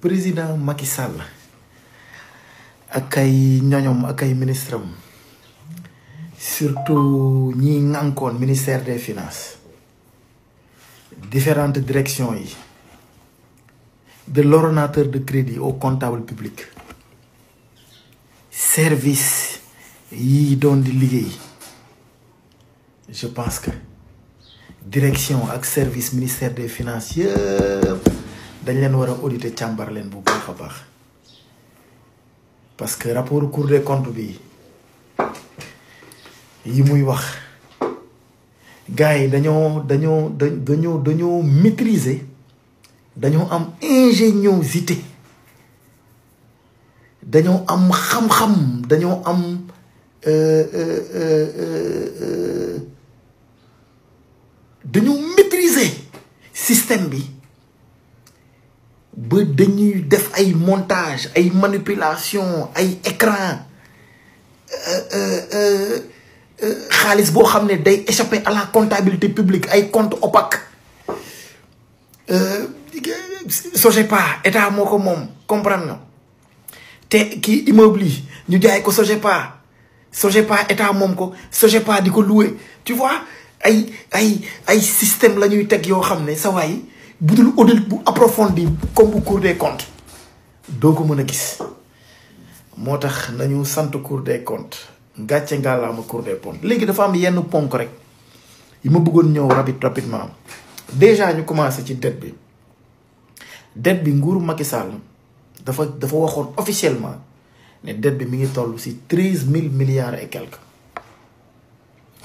président Macky Sall ak ay ñoñom ak ay ministre am surtout ñi ngànkoon ministère des finances différentes directions yi de l'ordonnateur de crédit au comptable public service yi doon di liggéey je pense que direction ak service ministère des finances yëpp dañ leen war a auditer càmbar leen bu baax a baax parce que rapport Cour des comptes bi yi muy wax gars yi dañoo maîtriser dañoo am ingéniosité dañoo am xam-xam dañoo am dañoo maîtriser système bi ba dañuy def ay montage ay manipulation ay écran xaalis boo xam ne day échapper à la comptabilité publique ay compte opaque Sogepa état moo ko moom comprendre nga te kii immeuble yi ñu jaay ko Sogepa état moom ko Sogepa di ko louer tu vois ay système la ñuy teg yoo xam ne sa waay bu dul audit bu approfondi comme bu Cour des comptes doo ko mën a gis moo tax nañu sant Cour des comptes gàcce ngàllaama Cour des comptes léegi dafa am yenn ponk rek yi ma bëggoon ñëw rapidement déjà ñu commencé ci dette bi nguuru Macky Sall dafa waxoon officiellement ne dette bi mi ngi toll ci 13 000 milliards et quelques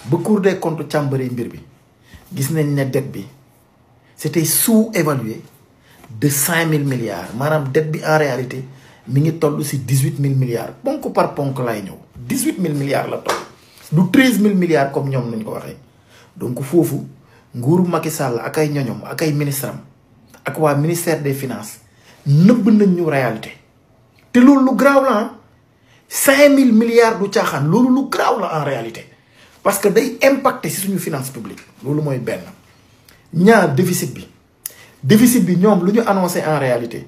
ba Cour des comptes càmbaree mbir bi gis nañ ne dette bi c'était sous-évalué de 5 000 milliards maanaam dette bi en réalité mi ngi toll ci 18 000 milliards ponk par ponk lay ñëw 18 000 milliards la toll du 13 000 milliards comme ñoom nañ ko waxee donc foofu nguuru Macky Sall ak ay ñoñom ak ay ministre am ak waa ministère des finances nëbb nañ ñu réalité te loolu lu graaw la 5 000 milliards du caaxaan loolu lu graaw la en réalité parce que day impacter ci suñu finance publique loolu mooy benn ñaar déficit bi ñoom lu ñu annoncé en réalité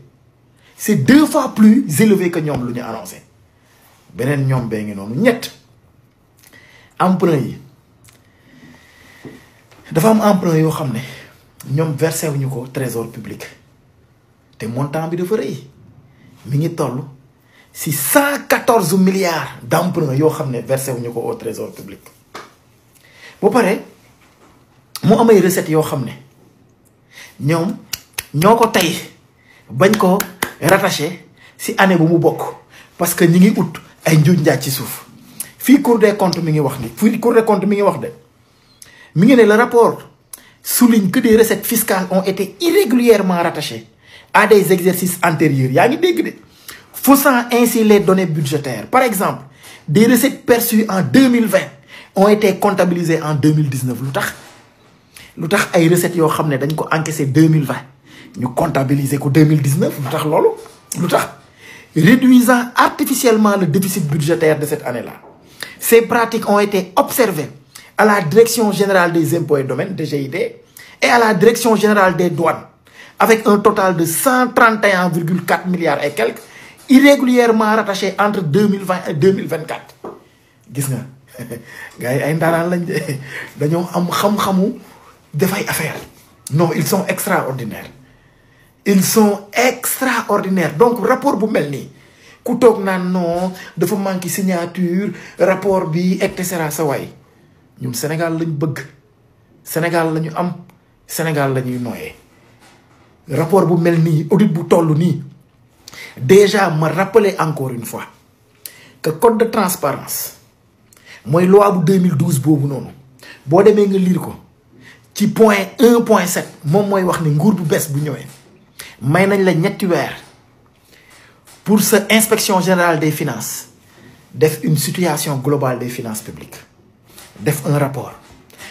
c'est 2 fois plus élevé que ñoom lu ñu annoncé beneen ñoom bee ngi noonu ñett emprunt yi dafa am emprunt yoo xam ne ñoom versé wuñu ko trésor public te montant bi dafa rëy mi ngi toll ci 114 milliards d'emprunt yoo xam ne versé wuñu ko au trésor public ba pare mu amay recettes yoo xam ne ñoom ñoo ko tey bañ ko rattaché ci année bu mu bokk parce que ñi ngi ut ay njuuj njaaj ci suuf fii Cour des comptes mi ngi wax ni fii Cour des comptes mi ngi wax de mi ngi ne le rapport souligne que des recettes fiscales ont été irrégulièrement rattachées à des exercices antérieurs yaa ngi dégg de faussant ainsi les données budgétaires par exemple des recettes perçues en 2020 ont été comptabilisées en 2019 lu tax ay recettes yoo xam ne dañ ko encaissé 2020 ñu comptabiliser ko 2019 lu tax loolu lu tax réduisant artificiellement le déficit budgétaire de cette année-là ces pratiques ont été observées à la direction générale des impôts et domaines DGID et à la direction générale des douanes avec un total de 131,4 milliards et quelques irrégulièrement rattachés entre 2020 et 2024 gis nga gars yi ay ndaaraan lañ de dañoo am xam-xamu dafay affaire non ils sont extraordinaires donc rapport bu mel nii ku toog naan non dafa manqué signature rapport bi et cetera sa waay ñun Sénégal lañ bëgg Sénégal lañu am Sénégal la ñuy nooyee rapport bu mel nii audit bu toll nii déjà ma rappeler encore une fois que code de transparence mooy loi bu 2012 boobu noonu boo demee nga lire ko ci point 1.7 moom mooy wax ni nguur bu bees bu ñëwee may nañ la ñetti weer pour sa inspection générale des finances def une situation globale des finances publiques def un rapport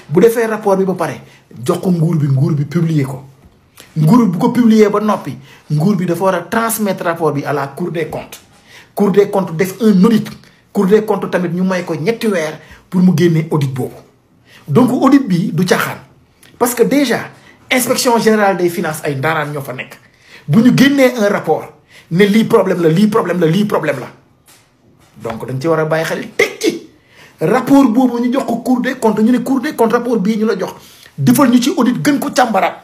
bu defee rapport bi ba pare jox ko nguur bi publier ko nguur bu ko publier ba noppi nguur bi dafa war a transmettre rapport bi à la Cour des comptes def un audit Cour des comptes tamit ñu may ko ñetti weer pour mu génnee audit boobu donc audit bi du caaxaan parce que déjà inspection générale des finances ay ndaaraan ñoo fa nekk bu ñu génnee un rapport ne lii problème la lii problème la lii problème la donc dañ ci war a bàyyi xel teg ci rapport boobu ñu jox ko Cour des comptes ñu ne Cour des comptes rapport bii ñu la jox defal ñu ci audit gën ko càmbaraat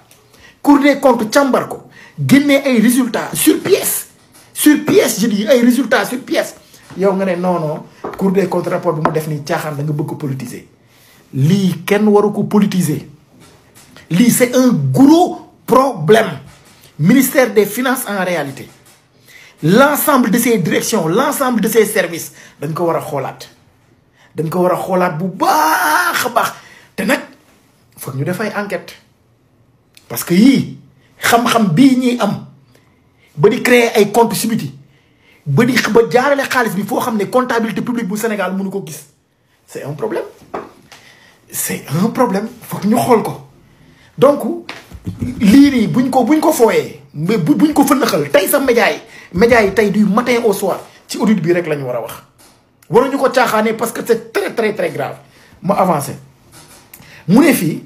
Cour des comptes càmbar ko génnee ay résultats sur pièce je dis ay résultats sur pièce yow nga ne non non Cour des comptes rapport bi mu def nii caaxaan da nga bëgg ko politiser lii kenn waru ko politiser lii c'est un gros problème ministère des finances en réalité l'ensemble de ses directions l'ensemble de ses services dañ ko war a xoolaat dañ ko war a xoolaat bu baax a baax te nag foog ñu def ay enquête parce que yii xam-xam bii ñuy am ba di créer ay compte subiti ba jaarale xaalis bi foo xam ne comptabilité publique bu Sénégal mënu ko gis c'est un problème foog ñu xool ko donc lii nii buñ ko fooyee mais buñ ko fënaxal tey sax médias yi tey du matin au soir ci audit bi rek la ñu war a wax waruñu ko caaxaanee parce que c'est très très très grave ma avancé mu ne fii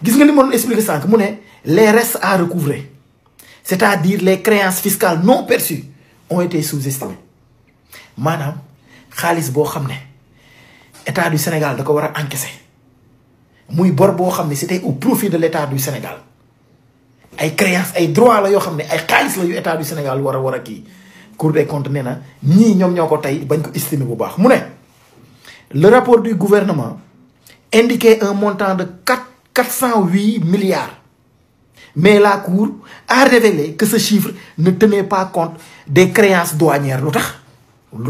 gis nga li ma doon expliquer sànq mu ne les restes à recouvrer c'est-à-dire les créances fiscales non perçues ont été sous-estimées maanaam xaalis boo xam ne état du Sénégal da ko war a encaisser muy bor boo xam ne c'était au profit de l'état du Sénégal ay créances ay droits la yoo xam ne ay xaalis la yu état du Sénégal war a kii Cour des comptes nee na ñii ñoom ñoo ko tey bañ ko estimer bu baax mu ne le rapport du gouvernement indiquait un montant de 408 milliards mais la Cour a révélé que ce chiffre ne tenait pas compte des créances douanières lu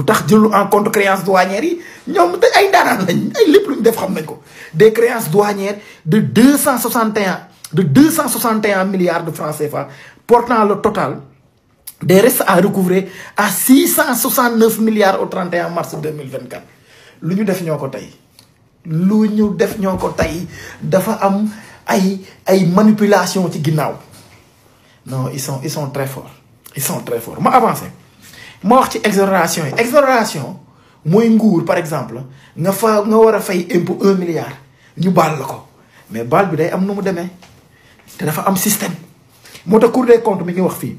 tax jëlu en compte créances douanières yi ñoom ay daanaan lañ ay lépp lu ñu def xam nañ ko des créances douanières de 261 milliards de francs CFA portant le total des restes à recouvrer à 669 milliards au 31 mars 2024 lu ñu def ñoo ko tey dafa am ay manipulation ci ginnaaw non ils sont très forts ma avancé ma wax ci exonération mooy nguur par exemple nga war a fay impôt 1 milliard ñu baal la ko mais baal bi day am nu mu demee te dafa am système moo tax Cour des comptes mi ngi wax fii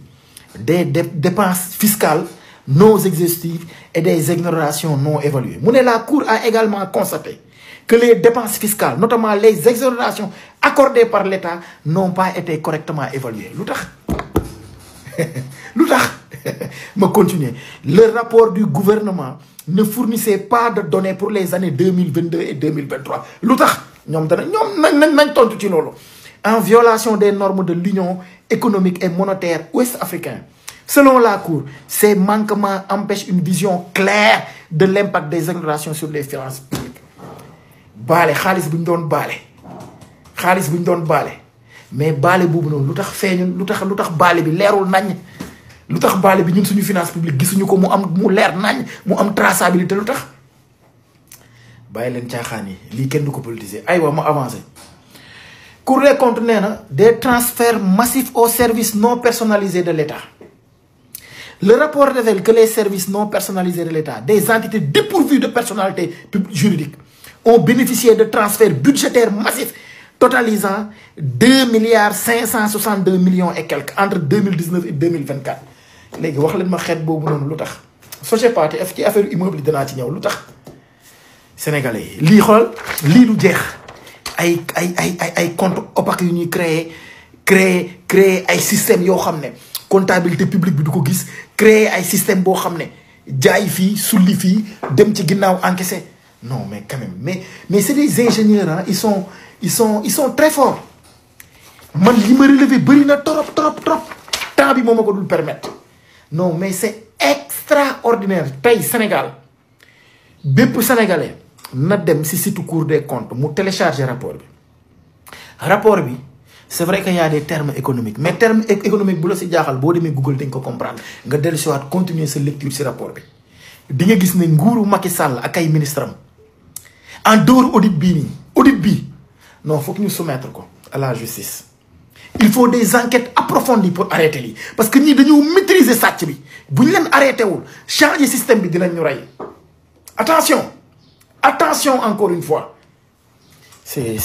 des dépenses fiscales non exhaustives et des exonérations non évaluées mu ne la Cour a également constaté que les dépenses fiscales notamment les exonérations accordées par l'État n'ont pas été correctement évaluées lu tax ma continuer le rapport du gouvernement ne fournissait pas de données pour les années 2022 et 2023 lu tax ñoom nañ tontu ci loolu en violation des normes de l'Union économique et monétaire ouest-africaine. Selon la Cour, ces manquements empêchent une vision claire de l'impact des exonérations sur les finances publiques. baale xaalis bu ñu doon baale mais baale boobu noonu lu tax feeñul lu tax baale bi leerul nañ lu tax baale bi ñun suñu finance publique gisuñu ko mu leer nañ mu am traçabilité lu tax bàyyi leen caaxaan yi lii kenn du ko politiser aywa ma avancé. Cour des comptes nee na des transferts massifs aux services non personnalisés de l'État. Le rapport révèle que les services non personnalisés de l'État, des entités dépourvues de personnalité juridique, ont bénéficié de transferts budgétaires massifs totalisant 2,562 milliards et quelques entre 2019 et 2024. léegi wax leen ma xeet boobu noonu lu tax Sogepa ci affaire immeuble yi danaa ci ñëw lu tax sénégalais yi lii xool lii lu jeex ay compte opaque yu ñuy créer ay système yoo xam ne comptabilité publique bi du ko gis créer ay système boo xam ne jaay fii sulli fii dem ci ginnaaw encaissé non mais quand même mais c'est des ingénieurs hein ils sont très forts man li ma relevé bëri na trop temps bi moo ma ko dul permettre non mais c'est extraordinaire tey Sénégal bépp sénégalais na dem si site Cour des comptes mu télécharger rapport bi c'est vrai que y a des termes économiques mais terme économique bu la si jaaxal boo demee Google dañ ko comprendre nga dellu si waat continuer sa lecture si rapport bi di nga gis ne nguuru Macky Sall ak ay ministres am en dehors audit bii non faut que ñu soumettre ko à la justice il faut des enquêtes approfondies pour arrêter lii parce que ñii dañoo maîtriser sàcc bi bu ñu leen arrêté wul changer système bi dinañ ñu rey attention encore une fois c'est